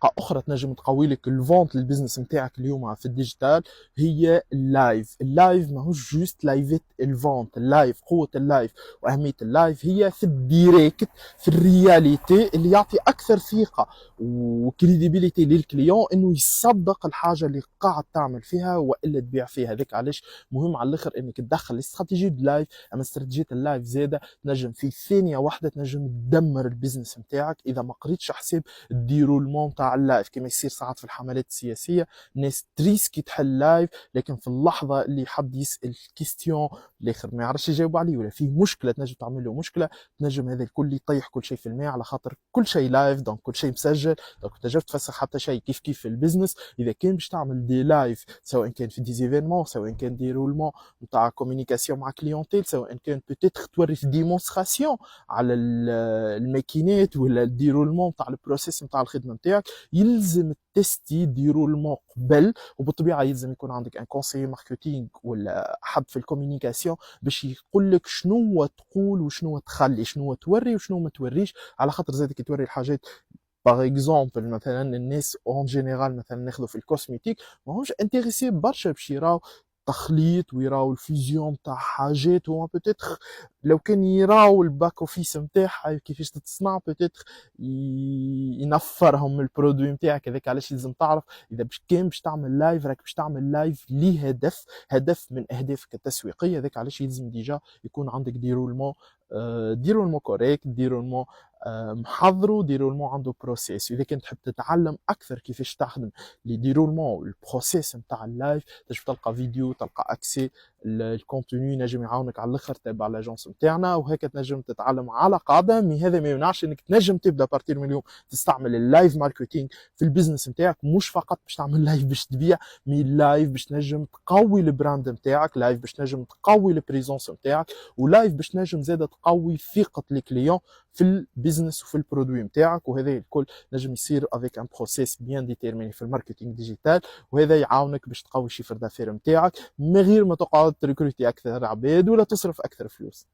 طريقه اخرى تنجم تقوي لك الفونت للبزنس نتاعك اليوم في الديجيتال هي اللايف. اللايف ماهوش جوست لايفات الفونت، اللايف قوه اللايف واهميه اللايف هي في الديريكت، في الرياليتي اللي يعطي اكثر ثقه وكريديبيليتي للكليون انه يصدق الحاجه اللي قاعد تعمل فيها والا تبيع فيها. هذاك علاش مهم على الاخر انك تدخل الاستراتيجيه اللايف. اما استراتيجيه اللايف زاده تنجم في ثانيه واحده تنجم تدمر البزنس نتاعك اذا ما قريتش حساب الديرولمون تاع اللايف. كما يصير ساعات في الحملات السياسيه الناس تريسكي تحل لايف، لكن في اللحظه اللي حد يسال كيستيون الاخر ما يعرفش يجاوب عليه ولا فيه مشكله تنجم تعمل له مشكله، تنجم هذا الكل يطيح كل شيء في الماء على خاطر كل شيء لايف، دونك كل شيء مسجل. دونك تنجم تفسخ حتى شيء كيف كيف في البزنس. اذا كان باش تعمل دي لايف سواء كان في دي زيفينمون، سواء كان دي رولمون نتاع كومونيكاسيون مع كليونتيل، سواء كان بوتيتر توري في ديمونستراسيون على الماكينات ولا الديرولمون تاع البروسيس نتاع الخدمه نتاعك، يلزم تستي ديرولمون قبل. وبالطبيعه يلزم يكون عندك ان كونسيي ماركتينغ ولا حد في الكوميونيكاسيون باش يقول لك شنو تقول وشنو تخلي، شنو توري وشنو ما توريش، على خاطر زادك توري الحاجات. باغ اكزومبل مثلا الناس اون جينيرال مثلا ناخذوا في الكوسميتيك ماهمش انتريسي برشا باش يراو تخليط ويراو الفيزيون تاع حاجات. هو بوتيتر لو كان يراو الباك اوفيس نتاعها كيفاش تتصنع بوتيتر ينفرهم البرودوي نتاعك. هذاك علاش لازم تعرف اذا باش تعمل لايف راك باش تعمل لايف لهدف، هدف من اهدافك التسويقيه. هذاك علاش يلزم ديجا يكون عندك ديرولمون كوريكت، ديرولمون محضروا، ديرولمون عنده بروسيس. اذا كنت تحب تتعلم اكثر كيفاش تخدم لي ديرولمون والبروسيس نتاع اللايف تجي تلقى فيديو، تلقى اكسي الكونتوني نجم يعاونك على الاخر. تابع لاجونس نتاعنا وهيك تنجم تتعلم على قاعده. مي هذا ما يمنعش انك تنجم تبدا بارتير من اليوم تستعمل اللايف ماركتينغ في البيزنس نتاعك، مش فقط باش تعمل لايف باش تبيع، مي لايف باش تنجم تقوي البراند نتاعك، لايف باش تنجم تقوي البريزونس نتاعك، ولايف باش تنجم زاده تقوي ثقه الكليون في البيزنس وفي البرودوي نتاعك. وهذا الكل نجم يصير افيك ان بروسيس بيان ديتيرميني في الماركتينغ ديجيتال، وهذا يعاونك باش تقوي الشيفر دافير نتاعك من غير ما تقعد تريكروتي اكثر عباد ولا تصرف اكثر فلوس.